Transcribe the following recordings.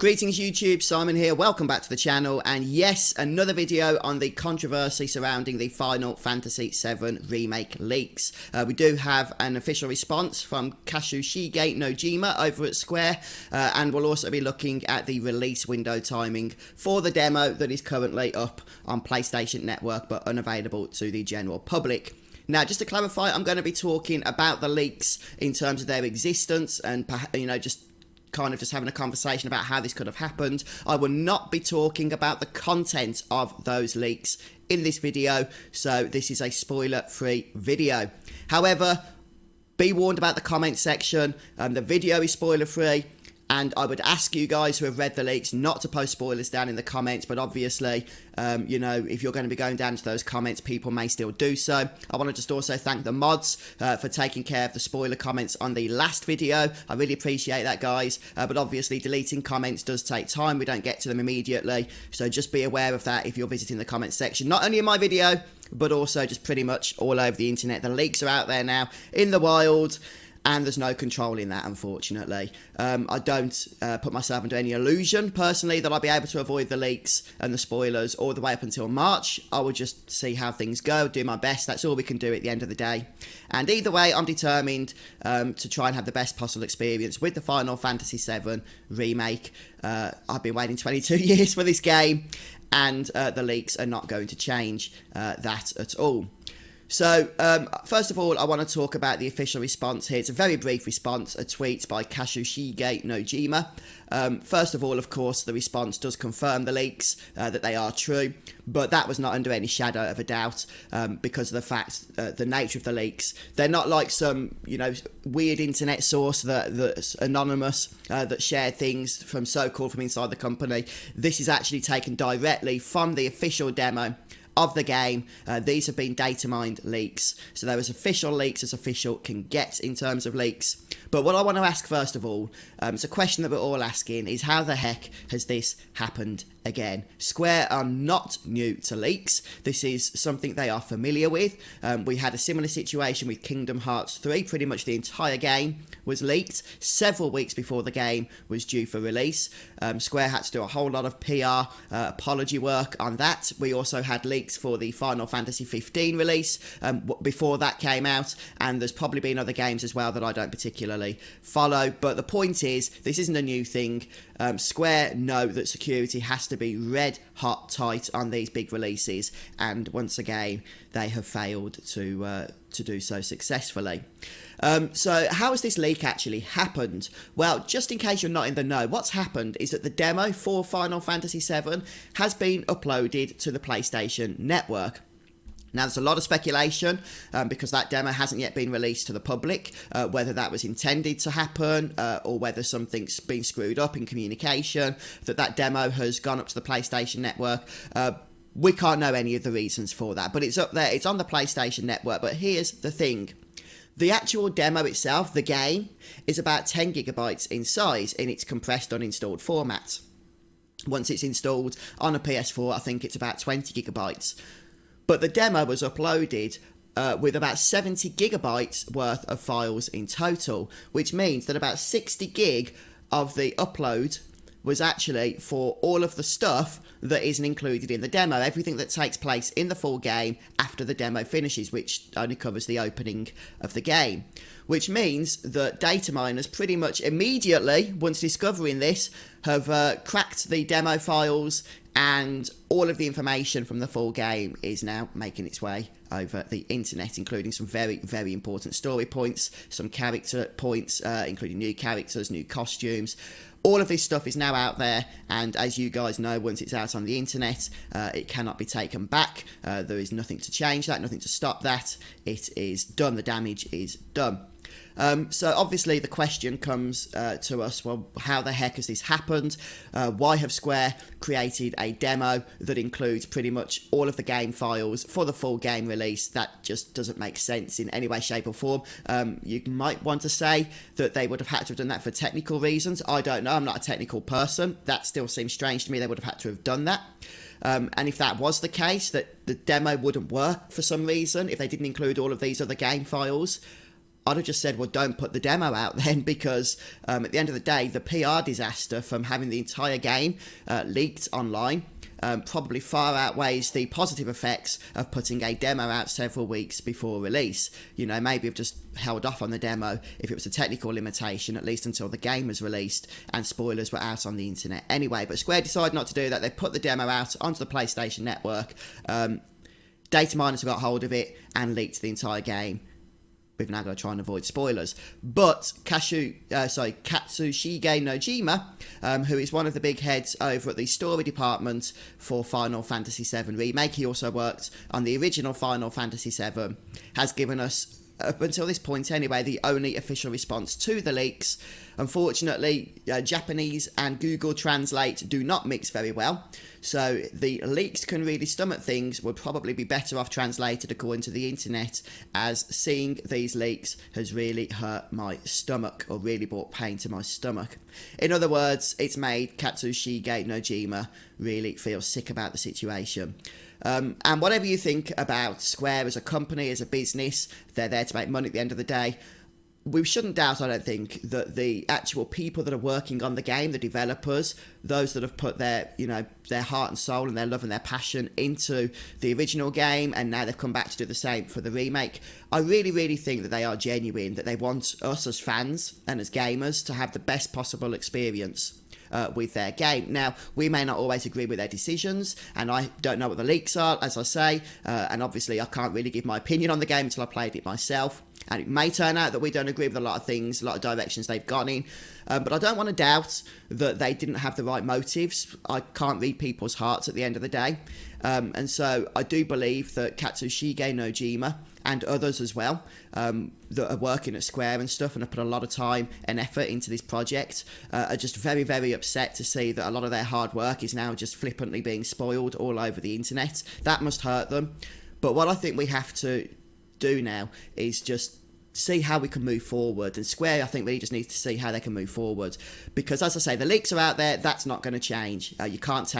Greetings YouTube, Simon here, welcome back to the channel, and yes, another video on the controversy surrounding the Final Fantasy VII Remake leaks. We do have an official response from Kazushige Nojima over at Square, and we'll also be looking at the release window timing for the demo that is currently up on PlayStation Network but unavailable to the general public. Now, just to clarify, I'm going to be talking about the leaks in terms of their existence and, just having a conversation about how this could have happened. I will not be talking about the content of those leaks in this video, so this is a spoiler-free video. However, be warned about the comment section. The video is spoiler-free, and I would ask you guys who have read the leaks not to post spoilers down in the comments, but obviously, if you're going to be going down to those comments, people may still do so. I want to just also thank the mods for taking care of the spoiler comments on the last video. I really appreciate that, guys, but obviously deleting comments does take time. We don't get to them immediately, so just be aware of that if you're visiting the comments section, not only in my video, but also just pretty much all over the internet. The leaks are out there now in the wild, and there's no controlling that, unfortunately. I don't put myself under any illusion, personally, that I'll be able to avoid the leaks and the spoilers all the way up until March. I will just see how things go, do my best. That's all we can do at the end of the day. And either way, I'm determined to try and have the best possible experience with the Final Fantasy VII Remake. I've been waiting 22 years for this game, and the leaks are not going to change that at all. So, first of all, I want to talk about the official response here. It's a very brief response, a tweet by Kazushige Nojima. First of all, of course, the response does confirm the leaks, that they are true, but that was not under any shadow of a doubt, because of the fact, the nature of the leaks. They're not like some, weird internet source that's anonymous, that shared things from so-called from inside the company. This is actually taken directly from the official demo of the game. These have been data mined leaks, so they're as official leaks as official can get in terms of leaks. But what I want to ask first of all, it's a question that we're all asking, is how the heck has this happened again? Square are not new to leaks. This is something they are familiar with. We had a similar situation with Kingdom Hearts 3. Pretty much the entire game was leaked several weeks before the game was due for release. Square had to do a whole lot of PR apology work on that. We also had leaks for the Final Fantasy 15 release before that came out, and there's probably been other games as well that I don't particularly follow. But the point is, this isn't a new thing. Square know that security has to be red hot tight on these big releases, and once again they have failed to do so successfully. So how has this leak actually happened? Well, just in case you're not in the know, what's happened is that the demo for Final Fantasy VII has been uploaded to the PlayStation Network. Now, there's a lot of speculation because that demo hasn't yet been released to the public, whether that was intended to happen or whether something's been screwed up in communication, that demo has gone up to the PlayStation Network. We can't know any of the reasons for that, but it's up there. It's on the PlayStation Network. But here's the thing. The actual demo itself, the game, is about 10 gigabytes in size in its compressed uninstalled format. Once it's installed on a PS4, I think it's about 20 gigabytes. But the demo was uploaded with about 70 gigabytes worth of files in total, which means that about 60 gig of the upload was actually for all of the stuff that isn't included in the demo, everything that takes place in the full game after the demo finishes, which only covers the opening of the game. Which means that data miners pretty much immediately, once discovering this, have cracked the demo files, and all of the information from the full game is now making its way over the internet, including some very, very important story points, some character points, including new characters, new costumes. All of this stuff is now out there, and as you guys know, once it's out on the internet, it cannot be taken back. There is nothing to change that, nothing to stop that. It is done. The damage is done. So obviously the question comes to us, well, how the heck has this happened? Why have Square created a demo that includes pretty much all of the game files for the full game release? That just doesn't make sense in any way, shape or form. You might want to say that they would have had to have done that for technical reasons. I don't know. I'm not a technical person. That still seems strange to me. They would have had to have done that. And if that was the case, that the demo wouldn't work for some reason, if they didn't include all of these other game files, I'd have just said, well, don't put the demo out then, because at the end of the day, the PR disaster from having the entire game leaked online probably far outweighs the positive effects of putting a demo out several weeks before release. You know, maybe have just held off on the demo if it was a technical limitation, at least until the game was released and spoilers were out on the internet anyway. But Square decided not to do that. They put the demo out onto the PlayStation Network. Data miners got hold of it and leaked the entire game. We've now got to try and avoid spoilers. But Katsushige Nojima, who is one of the big heads over at the story department for Final Fantasy VII Remake, he also worked on the original Final Fantasy VII, has given us, up until this point anyway, the only official response to the leaks. Unfortunately, Japanese and Google Translate do not mix very well, so the leaks can really stomach things would probably be better off translated according to the internet, as seeing these leaks has really hurt my stomach, or really brought pain to my stomach. In other words, it's made Katsushige Nojima really feel sick about the situation. And whatever you think about Square as a company, as a business, they're there to make money at the end of the day. We shouldn't doubt, I don't think, that the actual people that are working on the game, the developers, those that have put their, their heart and soul and their love and their passion into the original game, and now they've come back to do the same for the remake, I really, really think that they are genuine, that they want us as fans and as gamers to have the best possible experience with their game. Now, we may not always agree with their decisions, and I don't know what the leaks are, as I say, and obviously I can't really give my opinion on the game until I played it myself, and it may turn out that we don't agree with a lot of things, a lot of directions they've gone in, but I don't want to doubt that they didn't have the right motives. I can't read people's hearts at the end of the day, and so I do believe that Katsushige Nojima and others as well that are working at Square and stuff and have put a lot of time and effort into this project are just very, very upset to see that a lot of their hard work is now just flippantly being spoiled all over the internet. That must hurt them. But what I think we have to do now is just see how we can move forward, and Square, I think, really just needs to see how they can move forward, because as I say, the leaks are out there. That's not going to change. You can't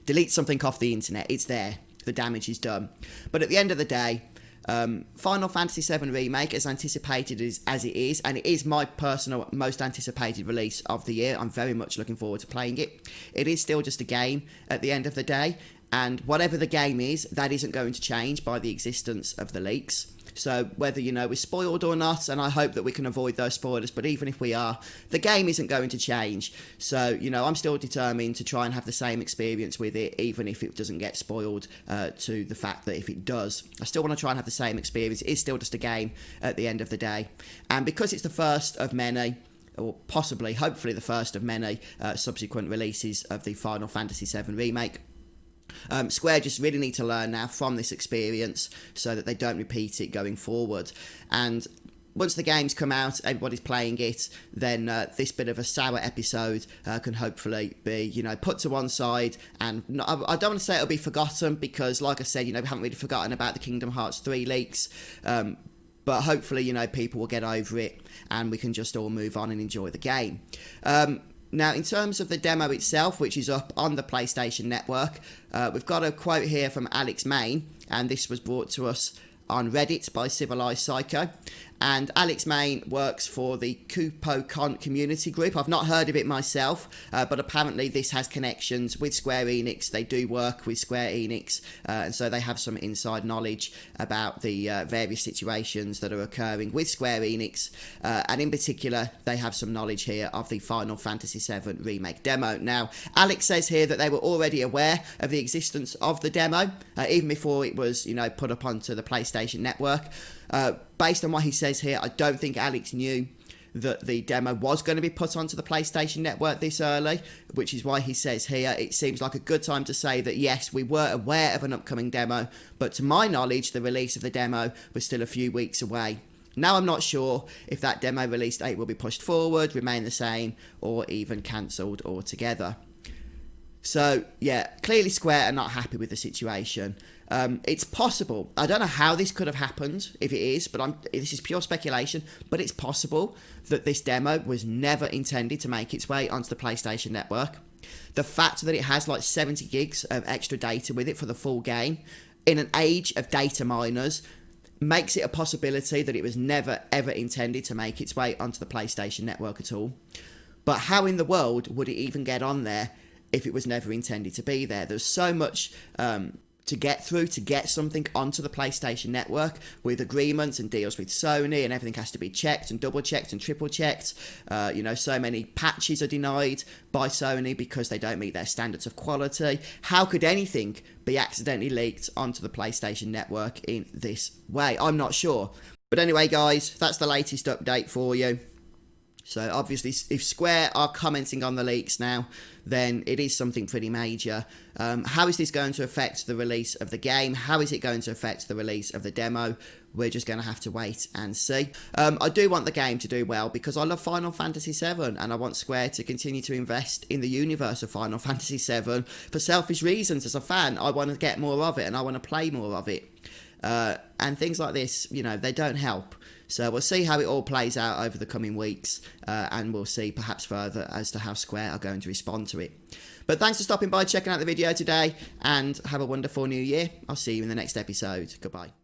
delete something off the internet. It's there. The damage is done. But at the end of the day, Final Fantasy VII Remake, as anticipated as it is, and it is my personal most anticipated release of the year. I'm very much looking forward to playing it. It is still just a game at the end of the day, and whatever the game is, that isn't going to change by the existence of the leaks. So whether, we're spoiled or not, and I hope that we can avoid those spoilers, but even if we are, the game isn't going to change. So, I'm still determined to try and have the same experience with it, even if it doesn't get spoiled, to the fact that if it does, I still want to try and have the same experience. It is still just a game at the end of the day. And because it's the first of many, or possibly, hopefully the first of many subsequent releases of the Final Fantasy VII Remake, Square just really need to learn now from this experience so that they don't repeat it going forward. And once the games come out, everybody's playing it, then this bit of a sour episode can hopefully be, put to one side. And I don't want to say it'll be forgotten, because, like I said, we haven't really forgotten about the Kingdom Hearts 3 leaks. But hopefully, people will get over it and we can just all move on and enjoy the game. Now, in terms of the demo itself, which is up on the PlayStation Network, we've got a quote here from Alex Main, and this was brought to us on Reddit by Civilized Psycho. And Alex Main works for the KupoCon community group. I've not heard of it myself, but apparently this has connections with Square Enix. They do work with Square Enix, and so they have some inside knowledge about the various situations that are occurring with Square Enix, and in particular, they have some knowledge here of the Final Fantasy VII Remake demo. Now, Alex says here that they were already aware of the existence of the demo, even before it was, put up onto the PlayStation Network. Based on what he says here, I don't think Alex knew that the demo was going to be put onto the PlayStation Network this early, which is why he says here it seems like a good time to say that yes, we were aware of an upcoming demo, but to my knowledge, the release of the demo was still a few weeks away. Now, I'm not sure if that demo release date will be pushed forward, remain the same, or even cancelled altogether. So, yeah, clearly Square are not happy with the situation. It's possible. I don't know how this could have happened, if it is, but this is pure speculation, but it's possible that this demo was never intended to make its way onto the PlayStation Network. The fact that it has like 70 gigs of extra data with it for the full game, in an age of data miners, makes it a possibility that it was never ever intended to make its way onto the PlayStation Network at all. But how in the world would it even get on there if it was never intended to be there? There's so much to get through to get something onto the PlayStation Network, with agreements and deals with Sony, and everything has to be checked and double checked and triple checked. So many patches are denied by Sony because they don't meet their standards of quality. How could anything be accidentally leaked onto the PlayStation Network in this way? I'm not sure. But anyway, guys, that's the latest update for you. So obviously, if Square are commenting on the leaks now, then it is something pretty major. How is this going to affect the release of the game? How is it going to affect the release of the demo? We're just going to have to wait and see. I do want the game to do well because I love Final Fantasy VII, and I want Square to continue to invest in the universe of Final Fantasy VII for selfish reasons. As a fan, I want to get more of it and I want to play more of it. And things like this, they don't help. So we'll see how it all plays out over the coming weeks, and we'll see perhaps further as to how Square are going to respond to it. But thanks for stopping by, checking out the video today, and have a wonderful new year. I'll see you in the next episode. Goodbye.